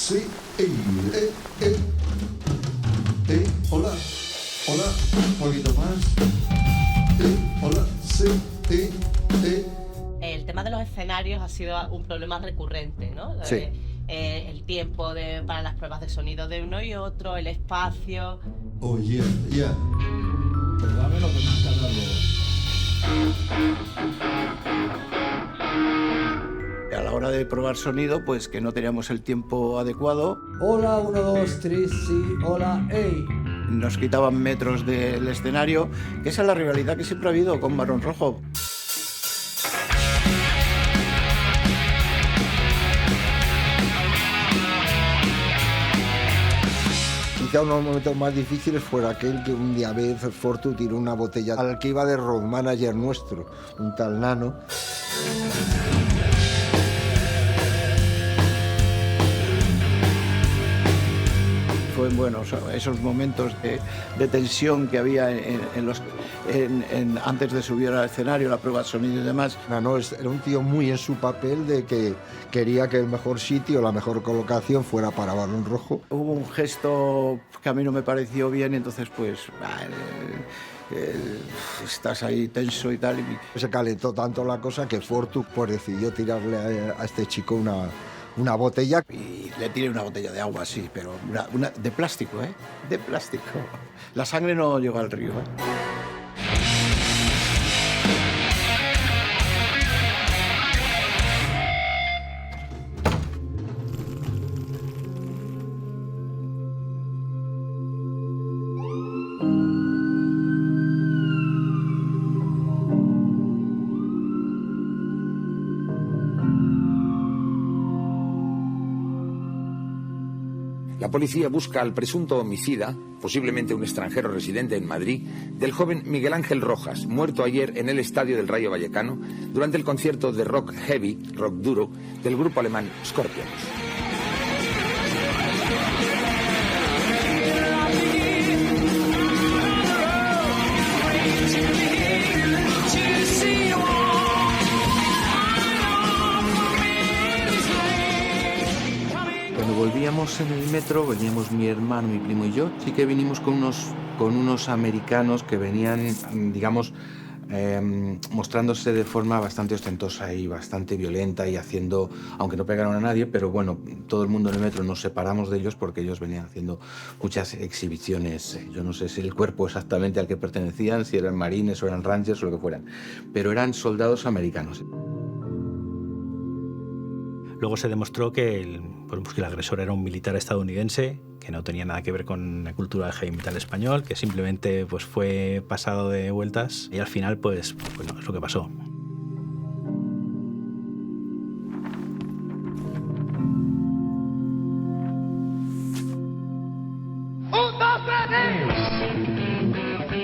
sí, hola, un poquito más, hola, sí, El tema de los escenarios ha sido un problema recurrente, ¿no? Sí. El tiempo para las pruebas de sonido de uno y otro, el espacio. oh yeah. Dame lo que me está dando. A la hora de probar sonido, pues que no teníamos el tiempo adecuado. Hola, 1, 2, 3, sí, hola, ey. Nos quitaban metros del escenario, que esa es la rivalidad que siempre ha habido con Barón Rojo. Quizá uno de los momentos más difíciles fuera aquel que un día vez Fortu tiró una botella al que iba de road manager nuestro, un tal Nano. Fue bueno esos momentos de tensión que había antes de subir al escenario, la prueba de sonido y demás. Nano era un tío muy en su papel de que quería que el mejor sitio, la mejor colocación fuera para Barón Rojo. Hubo un gesto que a mí no me pareció bien, entonces pues estás ahí tenso y tal. Se calentó tanto la cosa que Fortu pues decidió tirarle a este chico una botella. Y le tiré una botella de agua, sí, pero una de plástico, ¿eh? De plástico. La sangre no llegó al río, ¿eh? La policía busca al presunto homicida, posiblemente un extranjero residente en Madrid, del joven Miguel Ángel Rojas, muerto ayer en el estadio del Rayo Vallecano durante el concierto de rock heavy, rock duro, del grupo alemán Scorpions. Volvíamos en el metro, veníamos mi hermano, mi primo y yo. Sí que vinimos con unos americanos que venían, digamos, mostrándose de forma bastante ostentosa y bastante violenta y haciendo, aunque no pegaron a nadie, pero bueno, todo el mundo en el metro nos separamos de ellos porque ellos venían haciendo muchas exhibiciones. Yo no sé si el cuerpo exactamente al que pertenecían, si eran marines o eran rangers o lo que fueran, pero eran soldados americanos. Luego se demostró que el agresor era un militar estadounidense, que no tenía nada que ver con la cultura del heavy metal español, que simplemente pues, fue pasado de vueltas y al final pues bueno, es lo que pasó.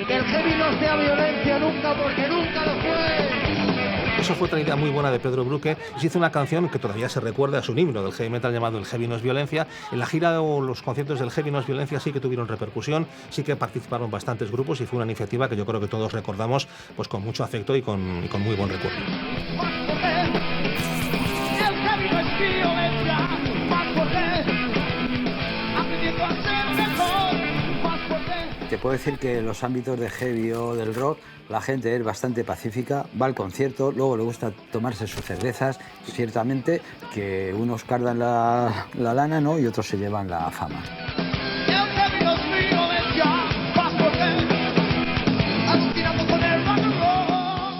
Que el heavy no sea violencia nunca, porque nunca lo fue. Eso fue otra idea muy buena de Pedro Bruque. Se hizo una canción que todavía se recuerda a su himno del heavy metal llamado El Heavy no es violencia. En la gira o los conciertos del Heavy no es violencia sí que tuvieron repercusión, sí que participaron bastantes grupos y fue una iniciativa que yo creo que todos recordamos pues, con mucho afecto y con muy buen recuerdo. El heavy no es violencia, más fuerte, aprendiendo a ser mejor, más fuerte. Te puedo decir que en los ámbitos de heavy o del rock la gente es bastante pacífica, va al concierto, luego le gusta tomarse sus cervezas. Ciertamente que unos cardan la lana, ¿no? Y otros se llevan la fama.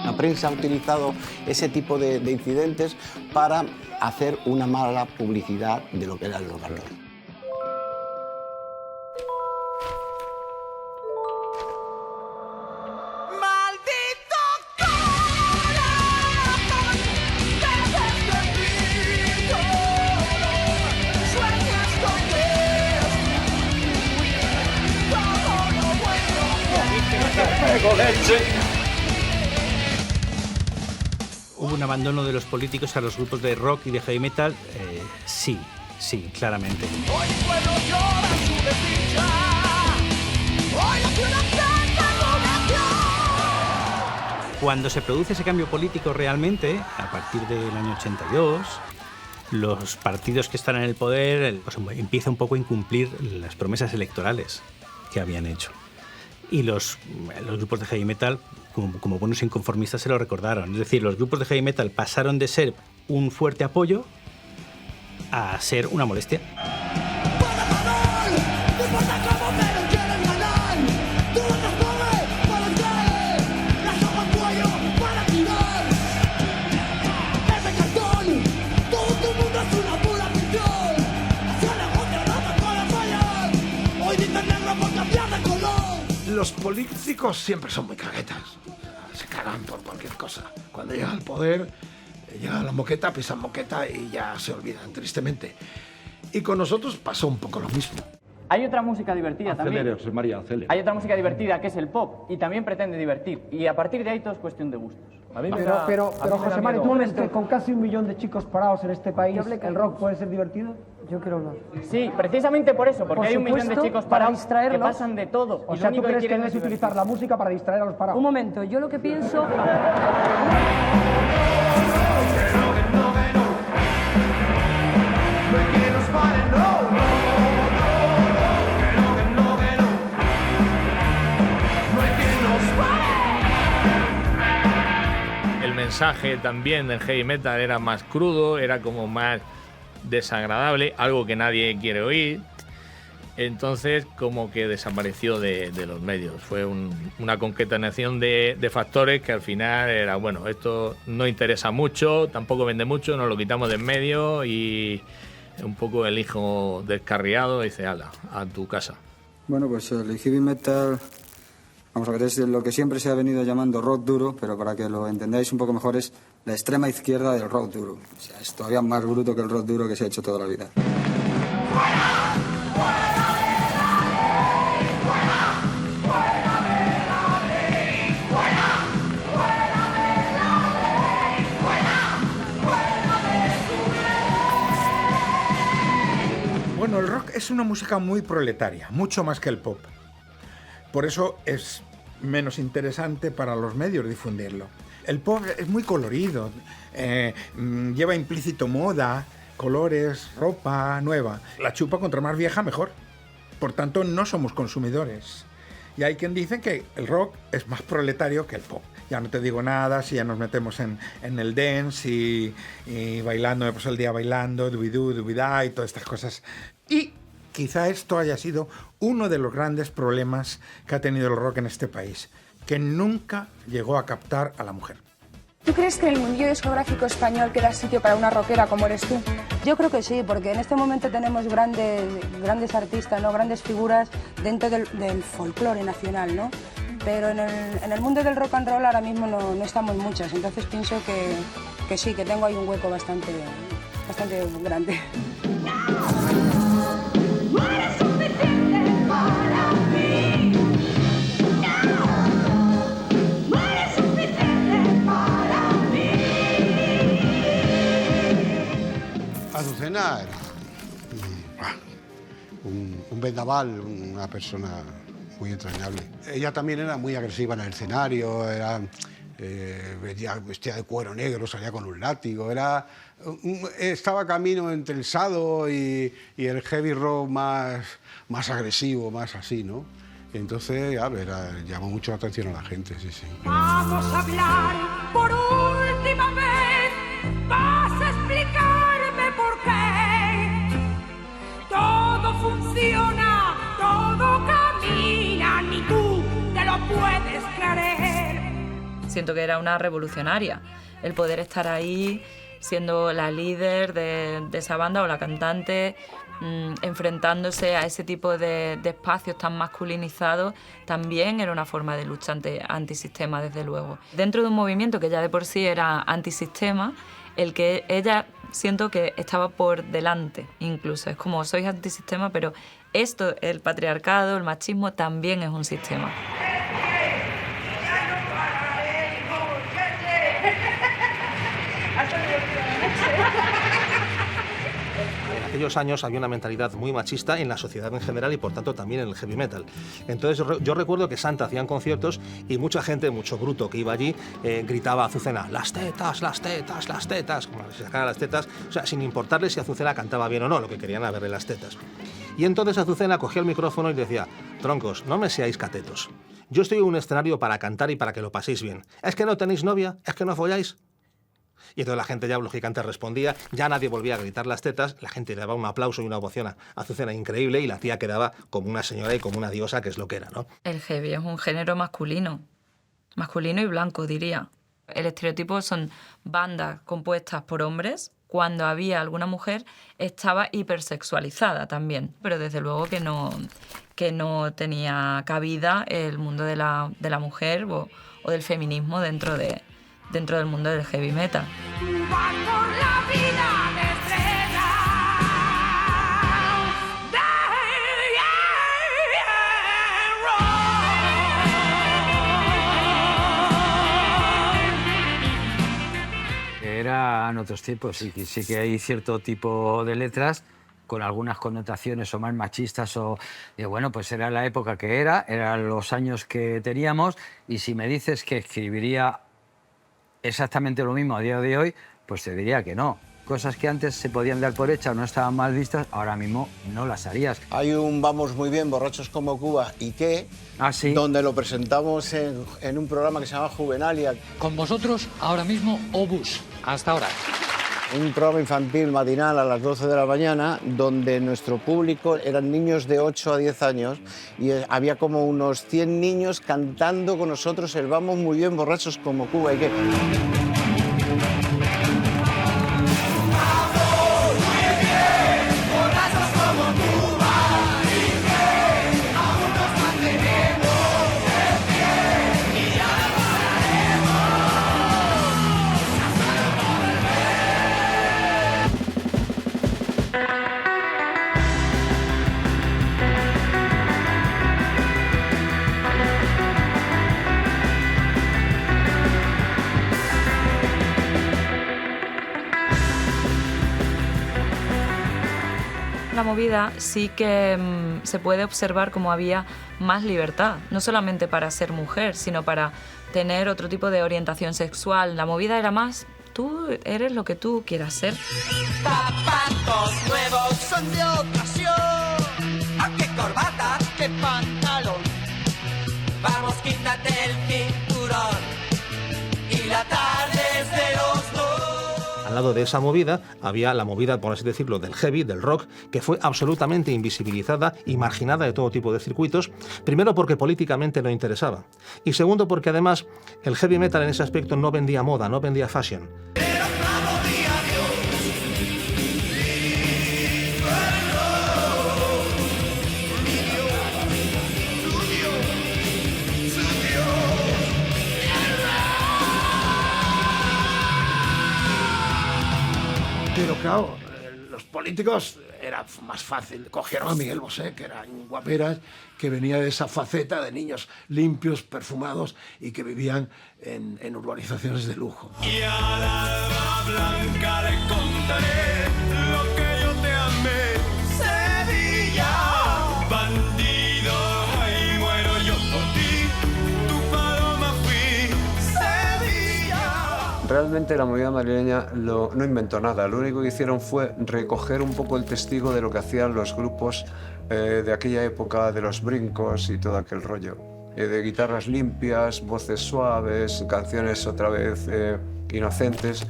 La prensa ha utilizado ese tipo de incidentes para hacer una mala publicidad de lo que era el rock and roll. ¿Hubo un abandono de los políticos a los grupos de rock y de heavy metal? Sí, claramente. Cuando se produce ese cambio político realmente, a partir del año 82, los partidos que están en el poder pues, empieza un poco a incumplir las promesas electorales que habían hecho. Y los grupos de heavy metal, como buenos inconformistas, se lo recordaron. Es decir, los grupos de heavy metal pasaron de ser un fuerte apoyo a ser una molestia. Los políticos siempre son muy caguetas. Se cagan por cualquier cosa. Cuando llegan al poder, llegan a la moqueta, pisan moqueta y ya se olvidan, tristemente. Y con nosotros pasó un poco lo mismo. Hay otra música divertida también. José María, acelere. Hay otra música divertida que es el pop y también pretende divertir. Y a partir de ahí todo es cuestión de gustos. Pero José María, ¿tú crees que con casi 1 millón de chicos parados en este país el rock puede ser divertido? Yo creo no. Sí, precisamente por eso, porque hay 1 millón de chicos parados que pasan de todo. O sea, ¿tú crees que debes utilizar la música para distraer a los parados? Un momento, yo lo que pienso... El mensaje también del heavy metal era más crudo, era como más desagradable, algo que nadie quiere oír. Entonces como que desapareció de los medios. Fue una concatenación de factores que al final era, bueno, esto no interesa mucho, tampoco vende mucho, nos lo quitamos de en medio y un poco el hijo descarriado dice, ala, a tu casa. Bueno, pues el heavy metal, vamos a ver, es lo que siempre se ha venido llamando rock duro, pero para que lo entendáis un poco mejor es la extrema izquierda del rock duro. O sea, es todavía más bruto que el rock duro que se ha hecho toda la vida. Bueno, el rock es una música muy proletaria, mucho más que el pop. Por eso es menos interesante para los medios difundirlo. El pop es muy colorido, lleva implícito moda, colores, ropa nueva. La chupa contra más vieja, mejor. Por tanto, no somos consumidores. Y hay quien dice que el rock es más proletario que el pop. Ya no te digo nada si ya nos metemos en el dance y bailando, me paso el día bailando, dubidú, dubidá y todas estas cosas. Y quizá esto haya sido uno de los grandes problemas que ha tenido el rock en este país, que nunca llegó a captar a la mujer. ¿Tú crees que en el mundillo discográfico español queda sitio para una rockera como eres tú? Yo creo que sí, porque en este momento tenemos grandes artistas, ¿no? Grandes figuras dentro del folclore nacional, ¿no? Pero en el mundo del rock and roll ahora mismo no estamos muchas, entonces pienso que sí, que tengo ahí un hueco bastante grande. Azucena era un vendaval, una persona muy entrañable. Ella también era muy agresiva en el escenario, era vestía de cuero negro, salía con un látigo, estaba camino entre el sado y el heavy rock más agresivo, más así, ¿no? Entonces, llamó mucho la atención a la gente, sí, sí. Vamos a hablar por última vez, vas a explicarme por qué. Todo funciona, todo camina, ni tú te lo puedes creer. Siento que era una revolucionaria, el poder estar ahí siendo la líder de esa banda o la cantante, enfrentándose a ese tipo de espacios tan masculinizados, también era una forma de lucha antisistema, desde luego. Dentro de un movimiento que ya de por sí era antisistema, el que ella siento que estaba por delante incluso. Es como, sois antisistema, pero esto, el patriarcado, el machismo, también es un sistema. En aquellos años había una mentalidad muy machista en la sociedad en general y por tanto también en el heavy metal. Entonces yo recuerdo que Santa hacían conciertos y mucha gente, mucho bruto que iba allí, gritaba a Azucena, las tetas, las tetas, las tetas, como se sacaban las tetas, o sea, sin importarle si Azucena cantaba bien o no, lo que querían era verle las tetas. Y entonces Azucena cogía el micrófono y decía, troncos, no me seáis catetos. Yo estoy en un escenario para cantar y para que lo paséis bien. ¿Es que no tenéis novia? ¿Es que no folláis? Y entonces la gente ya lógicamente respondía, ya nadie volvía a gritar las tetas, la gente le daba un aplauso y una ovación a Azucena increíble y la tía quedaba como una señora y como una diosa, que es lo que era, ¿no? El heavy es un género masculino y blanco, diría. El estereotipo son bandas compuestas por hombres. Cuando había alguna mujer estaba hipersexualizada también, pero desde luego que no tenía cabida el mundo de la mujer o del feminismo dentro del mundo del heavy metal. Eran otros tiempos, sí que hay cierto tipo de letras con algunas connotaciones o más machistas bueno, pues era la época que eran los años que teníamos, y si me dices que escribiría exactamente lo mismo a día de hoy, pues te diría que no. Cosas que antes se podían dar por hechas o no estaban mal vistas, ahora mismo no las harías. Hay un Vamos Muy Bien, Borrachos como Cuba y qué, ¿sí? Donde lo presentamos en un programa que se llama Juvenalia. Con vosotros, ahora mismo, Obús. Hasta ahora. Un programa infantil matinal a las 12 de la mañana, donde nuestro público eran niños de 8 a 10 años y había como unos 100 niños cantando con nosotros el Vamos Muy Bien, Borrachos como Cuba y qué. La movida sí que se puede observar como había más libertad, no solamente para ser mujer, sino para tener otro tipo de orientación sexual. La movida era más, tú eres lo que tú quieras ser. Zapatos nuevos son de ocasión. ¿A qué corbata? ¿Qué pantalón? Vamos, quítate el cinturón. Y la tarde es de los dos. Al lado de esa movida había la movida, por así decirlo, del heavy, del rock, que fue absolutamente invisibilizada y marginada de todo tipo de circuitos, primero porque políticamente no interesaba, y segundo porque además el heavy metal en ese aspecto no vendía moda, no vendía fashion. Pero claro, los políticos era más fácil. Cogieron a Miguel Bosé, que era un guaperas, que venía de esa faceta de niños limpios, perfumados y que vivían en urbanizaciones de lujo. Y a la alba blanca le contaré lo que yo te amé. Sevilla, bandido, ahí muero yo por ti. Tu paloma fui, Sevilla. Realmente la movida madrileña no inventó nada, lo único que hicieron fue recoger un poco el testigo de lo que hacían los grupos de aquella época, de los brincos y todo aquel rollo. De guitarras limpias, voces suaves, canciones otra vez inocentes,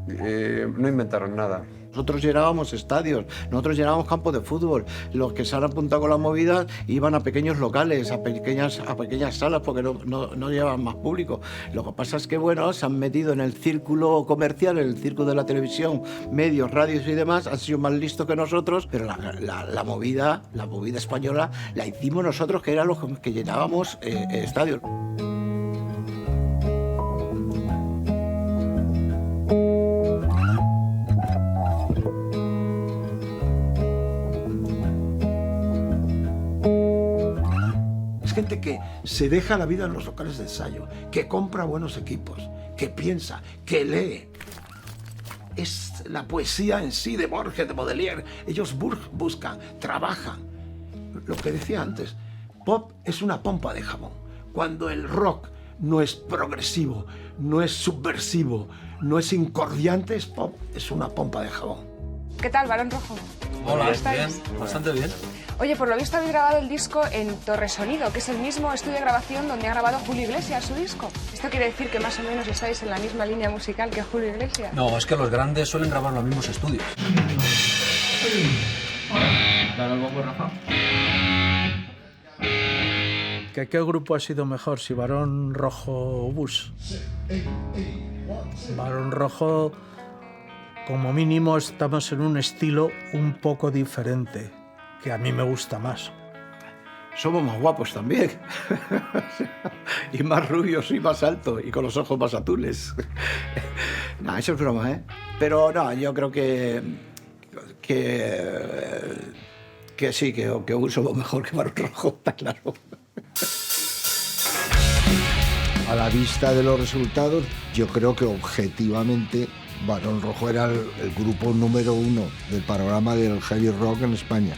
no inventaron nada. Nosotros llenábamos estadios, nosotros llenábamos campos de fútbol. Los que se han apuntado con la movida iban a pequeños locales, a pequeñas salas, porque no llevaban más público. Lo que pasa es que, bueno, se han metido en el círculo comercial, en el círculo de la televisión, medios, radios y demás, han sido más listos que nosotros, pero la movida española la hicimos nosotros, que eran los que llenábamos estadios. Gente que se deja la vida en los locales de ensayo, que compra buenos equipos, que piensa, que lee. es la poesía en sí de Borges, de Baudelaire. Ellos buscan, trabajan. Lo que decía antes, pop es una pompa de jabón. Cuando el rock no es progresivo, no es subversivo, no es incordiante, es pop, es una pompa de jabón. ¿Qué tal, Barón Rojo? Hola, ¿Cómo estáis? bien, bastante bien. Oye, por lo visto habéis grabado el disco en Torre Sonido, que es el mismo estudio de grabación donde ha grabado Julio Iglesias su disco. ¿Esto quiere decir que más o menos estáis en la misma línea musical que Julio Iglesias? No, es que los grandes suelen grabar en los mismos estudios. Dale el bombo, Rafa. ¿Qué grupo ha sido mejor, si Barón Rojo o Bush? Barón Rojo, como mínimo, estamos en un estilo un poco diferente, que a mí me gusta más. Somos más guapos también. Y más rubios y más altos y con los ojos más azules. No, eso es broma, ¿eh? Pero no, yo creo que sí, que somos mejor que Barón Rojo, está claro. A la vista de los resultados, yo creo que objetivamente Barón Rojo era el grupo número 1 del panorama del heavy rock en España.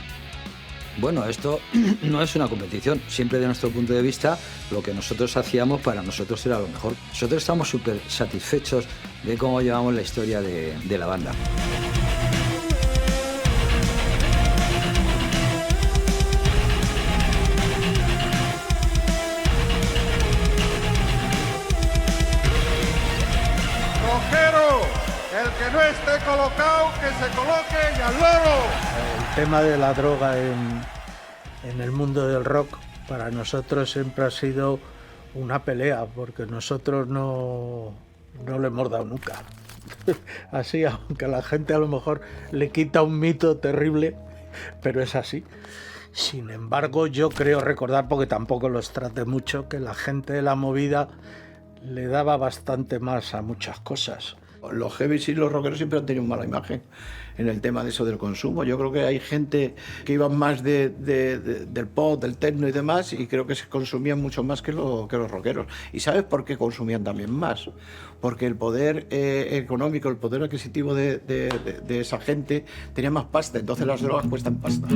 Bueno, esto no es una competición. Siempre de nuestro punto de vista, lo que nosotros hacíamos para nosotros era lo mejor. Nosotros estamos súper satisfechos de cómo llevamos la historia de la banda. El que no esté colocado, que se coloque y al loro. El tema de la droga en el mundo del rock para nosotros siempre ha sido una pelea, porque nosotros no lo hemos dado nunca. Así, aunque a la gente a lo mejor le quita un mito terrible, pero es así. Sin embargo, yo creo recordar, porque tampoco los traté mucho, que la gente de la movida le daba bastante más a muchas cosas. Los heavies y los rockeros siempre han tenido mala imagen en el tema de eso del consumo. Yo creo que hay gente que iba más del pop, del techno y demás, y creo que se consumían mucho más que los rockeros. ¿Y sabes por qué consumían también más? Porque el poder económico, el poder adquisitivo de esa gente tenía más pasta, entonces las drogas cuestan pasta.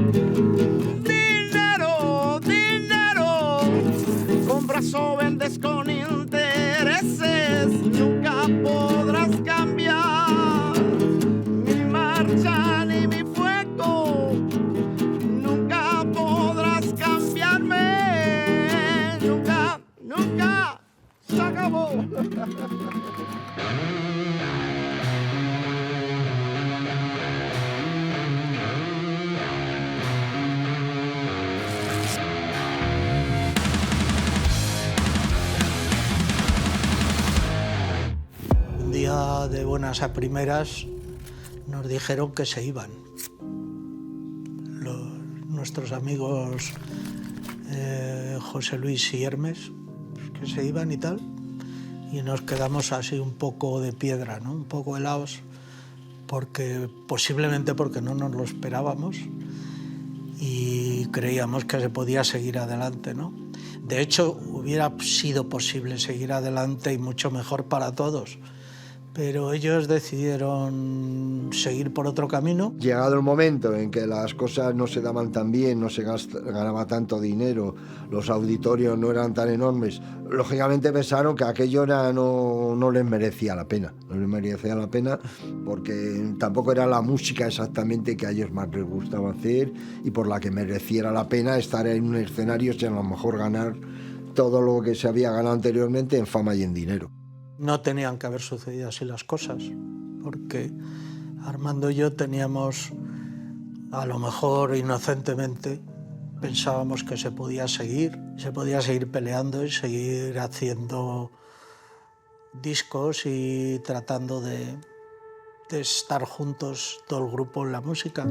Dinero, dinero, compras o vendes con intereses, nunca podrás cambiar mi marcha ni mi fuego, nunca podrás cambiarme, nunca, nunca, se acabó. De buenas a primeras nos dijeron que se iban. Nuestros amigos José Luis y Hermes, que se iban y tal, y nos quedamos así un poco de piedra, ¿no? Un poco helados, posiblemente porque no nos lo esperábamos y creíamos que se podía seguir adelante, ¿no? De hecho, hubiera sido posible seguir adelante y mucho mejor para todos. Pero ellos decidieron seguir por otro camino. Llegado el momento en que las cosas no se daban tan bien, no se ganaba tanto dinero, los auditorios no eran tan enormes, lógicamente pensaron que aquello no les merecía la pena. No les merecía la pena porque tampoco era la música exactamente que a ellos más les gustaba hacer y por la que mereciera la pena estar en un escenario y a lo mejor ganar todo lo que se había ganado anteriormente en fama y en dinero. No tenían que haber sucedido así las cosas, porque Armando y yo teníamos, a lo mejor inocentemente, pensábamos que se podía seguir peleando y seguir haciendo discos y tratando de estar juntos todo el grupo en la música.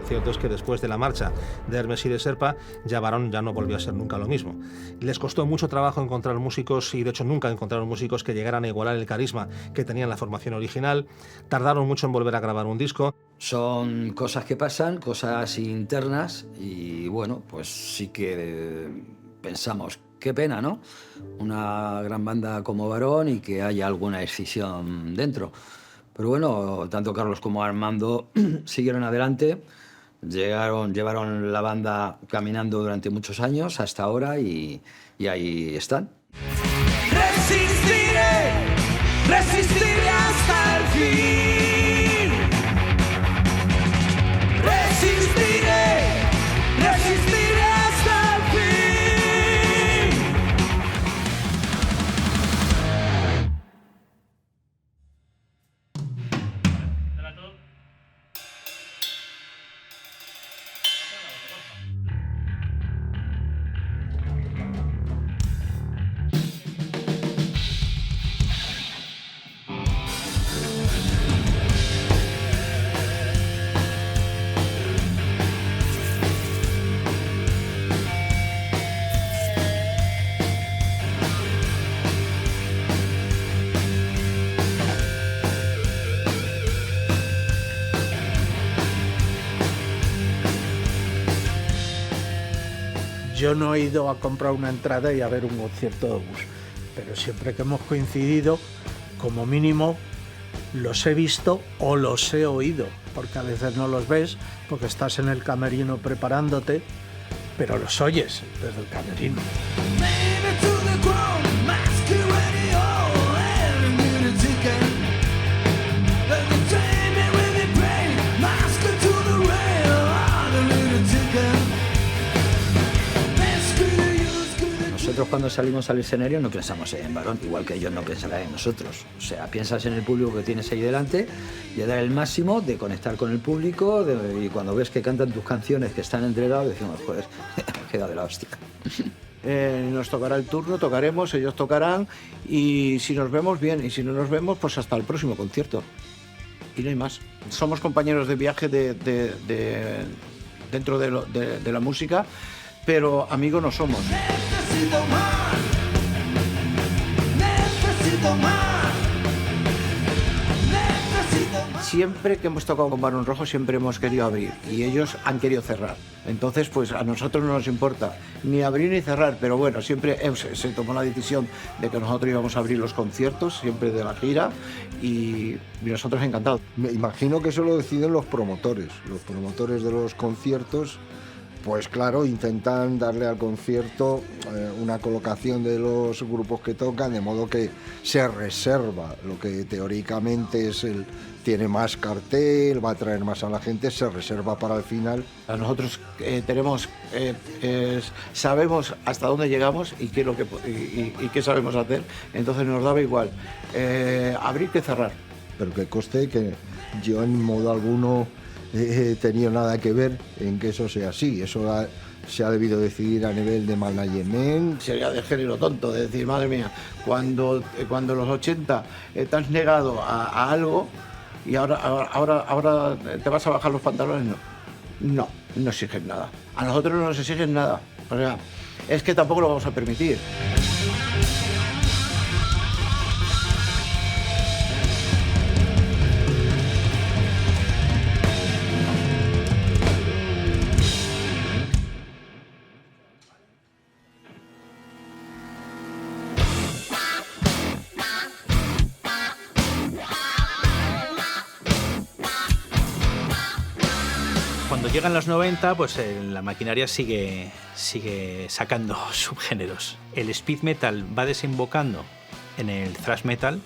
Cierto es que después de la marcha de Hermes y de Serpa, ya Barón ya no volvió a ser nunca lo mismo. Les costó mucho trabajo encontrar músicos y de hecho nunca encontraron músicos que llegaran a igualar el carisma que tenían la formación original. Tardaron mucho en volver a grabar un disco. Son cosas que pasan, cosas internas y bueno, pues sí que pensamos, qué pena, ¿no? Una gran banda como Varón y que haya alguna escisión dentro. Pero bueno, tanto Carlos como Armando siguieron adelante, llevaron la banda caminando durante muchos años hasta ahora y ahí están. Resistiré, resistiré hasta el fin. Resistiré, resistiré hasta el fin. Yo no he ido a comprar una entrada y a ver un concierto de Obús, pero siempre que hemos coincidido, como mínimo, los he visto o los he oído, porque a veces no los ves, porque estás en el camerino preparándote, pero los oyes desde el camerino. Nosotros cuando salimos al escenario no pensamos en Varón, igual que ellos no pensarán en nosotros. O sea, piensas en el público que tienes ahí delante, de dar el máximo, de conectar con el público, y cuando ves que cantan tus canciones que están entregadas, decimos, joder, queda de la hostia. Nos tocará el turno, tocaremos, ellos tocarán, y si nos vemos, bien, y si no nos vemos, pues hasta el próximo concierto. Y no hay más. Somos compañeros de viaje dentro de la música, pero amigos no somos. Necesito más, necesito más, necesito más. Siempre que hemos tocado con Barón Rojo siempre hemos querido abrir y ellos han querido cerrar. Entonces, pues a nosotros no nos importa ni abrir ni cerrar, pero bueno, siempre se tomó la decisión de que nosotros íbamos a abrir los conciertos, siempre de la gira, y nosotros encantados. Me imagino que eso lo deciden los promotores de los conciertos. Pues claro, intentan darle al concierto una colocación de los grupos que tocan, de modo que se reserva lo que teóricamente es tiene más cartel, va a atraer más a la gente, se reserva para el final. Nosotros sabemos hasta dónde llegamos y qué sabemos hacer, entonces nos daba igual abrir que cerrar. Pero que conste que yo en modo alguno he tenido nada que ver en que eso sea así. Eso se ha debido decidir a nivel de management. Sería de género tonto de decir, madre mía, cuando en los 80 te has negado a algo y ahora te vas a bajar los pantalones. No exigen nada. A nosotros no nos exigen nada. O sea, es que tampoco lo vamos a permitir. Cuando llegan los 90, pues la maquinaria sigue sacando subgéneros. El speed metal va desembocando en el thrash metal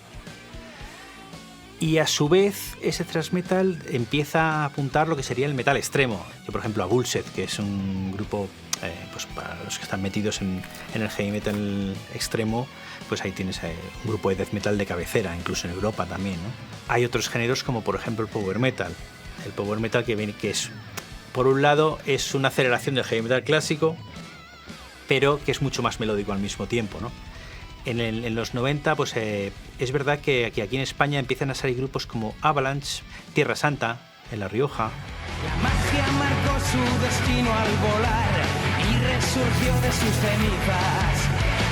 y a su vez ese thrash metal empieza a apuntar lo que sería el metal extremo. Yo, por ejemplo, a Bullshit, que es un grupo, pues para los que están metidos en el heavy metal extremo, pues ahí tienes un grupo de death metal de cabecera, incluso en Europa también, ¿no? Hay otros géneros como por ejemplo el power metal. El power metal que es, por un lado, es una aceleración del heavy metal clásico, pero que es mucho más melódico al mismo tiempo, ¿no? En los 90, pues es verdad que aquí en España empiezan a salir grupos como Avalanche, Tierra Santa, en La Rioja. La magia marcó su destino al volar y resurgió de sus cenizas.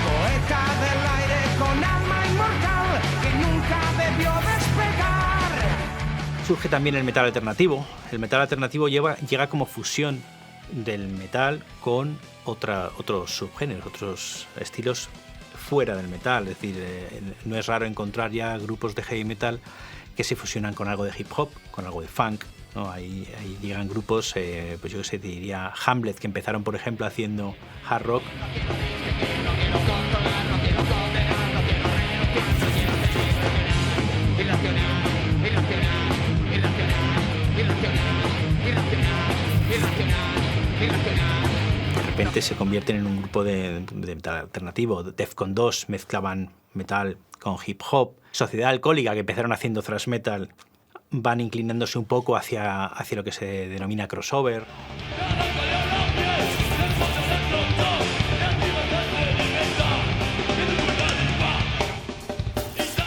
Poeta del aire con alma inmortal que nunca debió despegar. Surge también el metal alternativo. El metal alternativo llega como fusión del metal con otros subgéneros, otros estilos fuera del metal. Es decir, no es raro encontrar ya grupos de heavy metal que se fusionan con algo de hip hop, con algo de funk, ¿no? Ahí llegan grupos, pues yo que sé, te diría Hamlet, que empezaron, por ejemplo, haciendo hard rock. De repente se convierten en un grupo de metal alternativo. Defcon 2 mezclaban metal con hip hop. Sociedad Alcohólica, que empezaron haciendo thrash metal, van inclinándose un poco hacia lo que se denomina crossover.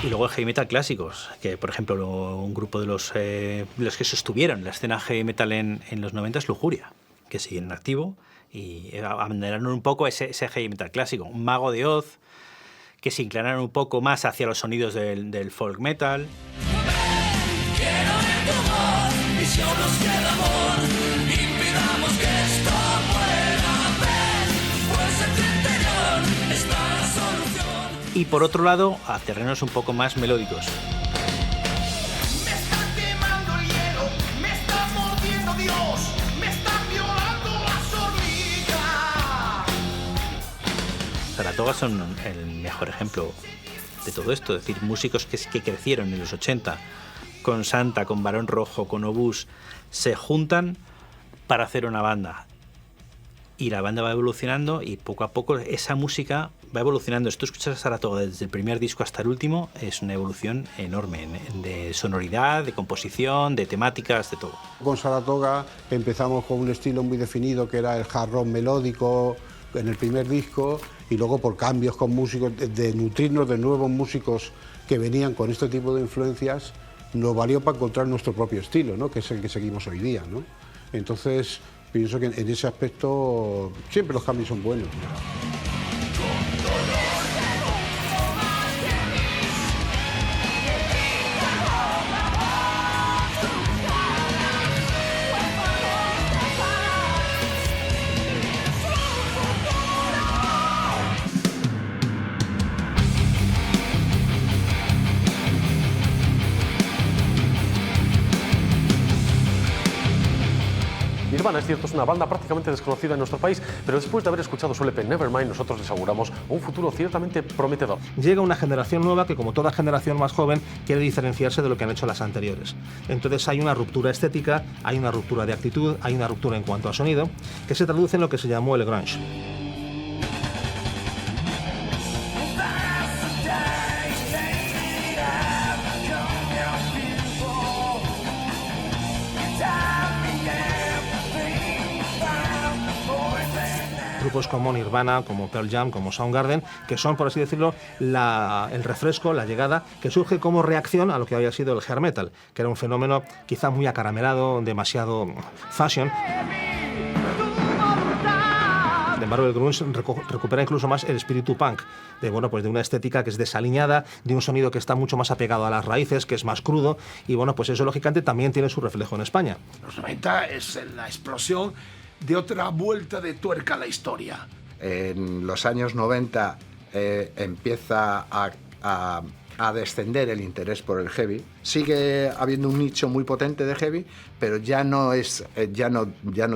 Y luego el heavy metal clásicos, que por ejemplo un grupo de los que sostuvieron la escena heavy metal en los 90 es Lujuria, que siguen en activo y abandonaron un poco ese heavy metal clásico. Un Mago de Oz, que se inclinaron un poco más hacia los sonidos del folk metal. Quiero ver tu voz, y si aún nos queda amor, impidamos que esto pueda ver, pues en tu interior está la solución. Y por otro lado, a terrenos un poco más melódicos. Me está quemando el hielo, me está mordiendo Dios, me están violando las hormigas. Saratoga son el mejor ejemplo de todo esto, es decir, músicos que crecieron en los 80 con Santa, con Barón Rojo, con Obús, se juntan para hacer una banda. Y la banda va evolucionando y poco a poco esa música va evolucionando. Si tú escuchas a Saratoga desde el primer disco hasta el último, es una evolución enorme de sonoridad, de composición, de temáticas, de todo. Con Saratoga empezamos con un estilo muy definido que era el hard rock melódico en el primer disco, y luego por cambios con músicos, de nutrirnos de nuevos músicos que venían con este tipo de influencias, nos valió para encontrar nuestro propio estilo, ¿no? Que es el que seguimos hoy día, ¿no? Entonces pienso que en ese aspecto siempre los cambios son buenos. Nirvana, es cierto, es una banda prácticamente desconocida en nuestro país, pero después de haber escuchado su LP Nevermind, nosotros les auguramos un futuro ciertamente prometedor. Llega una generación nueva que, como toda generación más joven, quiere diferenciarse de lo que han hecho las anteriores. Entonces hay una ruptura estética, hay una ruptura de actitud, hay una ruptura en cuanto a sonido, que se traduce en lo que se llamó el grunge. Grupos como Nirvana, como Pearl Jam, como Soundgarden, que son, por así decirlo, el refresco, la llegada, que surge como reacción a lo que había sido el hair metal, que era un fenómeno quizá muy acaramelado, demasiado fashion. Sin embargo, el grunge recupera incluso más el espíritu punk, de una estética que es desaliñada, de un sonido que está mucho más apegado a las raíces, que es más crudo, y bueno, pues eso lógicamente también tiene su reflejo en España. Los 90 es la explosión de otra vuelta de tuerca a la historia. En los años 90 empieza a descender el interés por el heavy. Sigue habiendo un nicho muy potente de heavy, pero ya no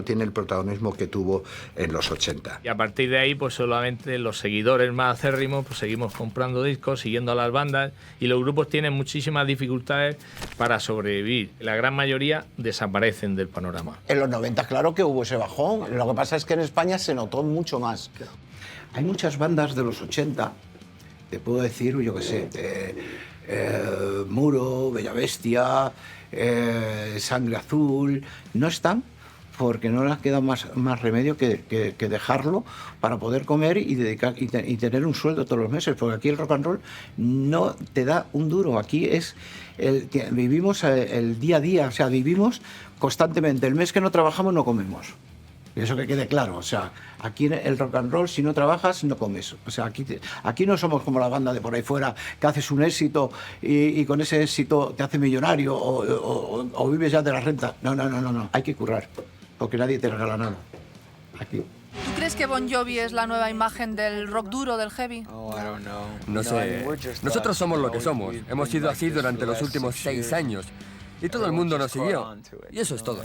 tiene el protagonismo que tuvo en los 80. Y a partir de ahí, pues solamente los seguidores más acérrimos, pues seguimos comprando discos, siguiendo a las bandas, y los grupos tienen muchísimas dificultades para sobrevivir. La gran mayoría desaparecen del panorama. En los 90, claro que hubo ese bajón. Lo que pasa es que en España se notó mucho más. Hay muchas bandas de los 80, te puedo decir, yo qué sé, Muro, Bella Bestia, Sangre Azul, no están porque no les queda más remedio que dejarlo para poder comer y tener un sueldo todos los meses, porque aquí el rock and roll no te da un duro. Aquí vivimos el día a día, o sea, vivimos constantemente. El mes que no trabajamos no comemos. Y eso que quede claro, o sea, aquí en el rock and roll, si no trabajas, no comes. O sea, aquí no somos como la banda de por ahí fuera, que haces un éxito y con ese éxito te hace millonario o vives ya de la renta. No, hay que currar, porque nadie te regala nada. aquí. ¿Tú crees que Bon Jovi es la nueva imagen del rock duro, del heavy? No sé. Nosotros somos lo que somos. Hemos sido así durante los últimos 6 años. Y todo el mundo nos siguió. Y eso es todo.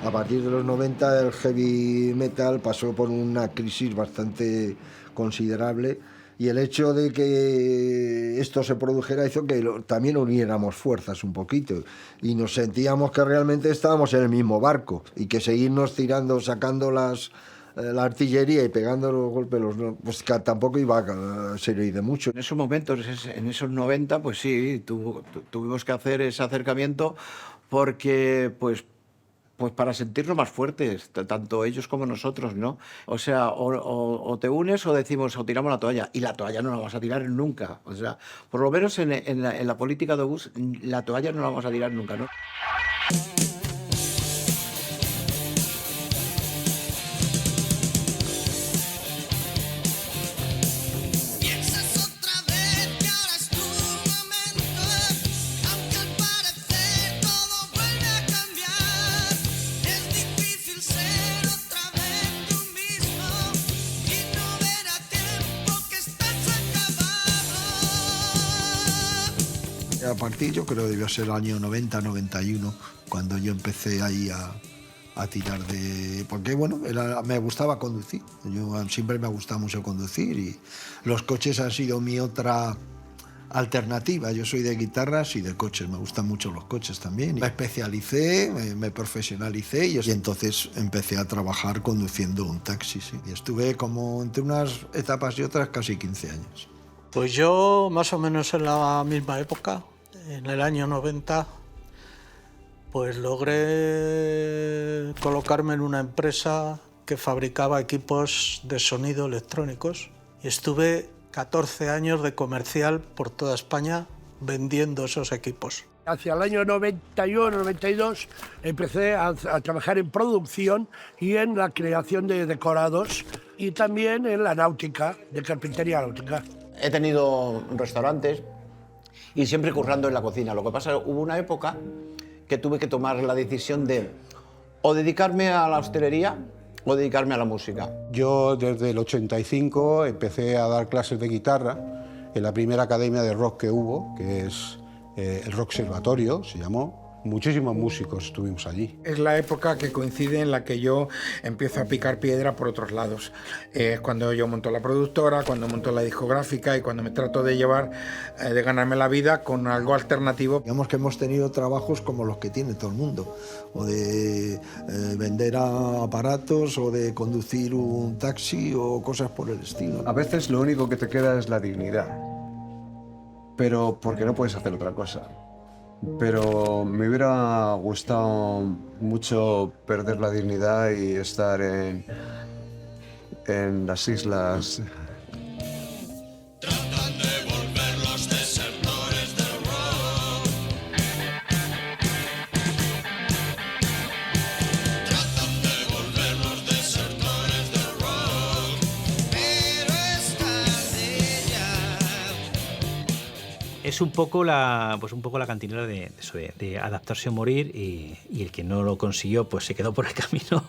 A partir de los 90 el heavy metal pasó por una crisis bastante considerable y el hecho de que esto se produjera hizo que también uniéramos fuerzas un poquito y nos sentíamos que realmente estábamos en el mismo barco y que seguirnos tirando, sacando la artillería y pegando los golpes, pues que tampoco iba a servir de mucho. En esos momentos, en esos 90, pues sí, tuvimos que hacer ese acercamiento porque, pues para sentirnos más fuertes, tanto ellos como nosotros, ¿no? O sea, o te unes o decimos, o tiramos la toalla. Y la toalla no la vamos a tirar nunca. O sea, por lo menos en la política de Obús, la toalla no la vamos a tirar nunca, ¿no? A partir, yo creo que debió ser el año 90, 91, cuando yo empecé ahí a tirar de... Porque, bueno, me gustaba conducir. Siempre me ha gustado mucho conducir y los coches han sido mi otra alternativa. Yo soy de guitarras y de coches, me gustan mucho los coches también. Me especialicé, me profesionalicé y entonces empecé a trabajar conduciendo un taxi. Sí. Y estuve como entre unas etapas y otras casi 15 años. Pues yo, más o menos en la misma época, en el año 90, pues logré colocarme en una empresa que fabricaba equipos de sonido electrónicos y estuve 14 años de comercial por toda España vendiendo esos equipos. Hacia el año 91, 92 empecé a trabajar en producción y en la creación de decorados y también en la náutica, de carpintería náutica. He tenido restaurantes y siempre currando en la cocina. Lo que pasa es que hubo una época que tuve que tomar la decisión de o dedicarme a la hostelería o dedicarme a la música. Yo desde el 85 empecé a dar clases de guitarra en la primera academia de rock que hubo, que es el Rock Observatorio, se llamó. Muchísimos músicos estuvimos allí. Es la época que coincide en la que yo empiezo a picar piedra por otros lados. Es cuando yo monto la productora, cuando monto la discográfica y cuando me trato de de ganarme la vida con algo alternativo. Digamos que hemos tenido trabajos como los que tiene todo el mundo, o de vender aparatos, o de conducir un taxi, o cosas por el estilo. A veces lo único que te queda es la dignidad, pero porque no puedes hacer otra cosa. Pero me hubiera gustado mucho perder la dignidad y estar en las islas. Tratan de volver los desertores del rock. Tratan de volver los desertores del rock. Pero es tarde ya. Es un poco la cantinela de adaptarse o morir y el que no lo consiguió pues se quedó por el camino.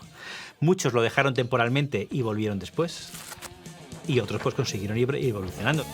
Muchos lo dejaron temporalmente y volvieron después y otros pues consiguieron ir evolucionando.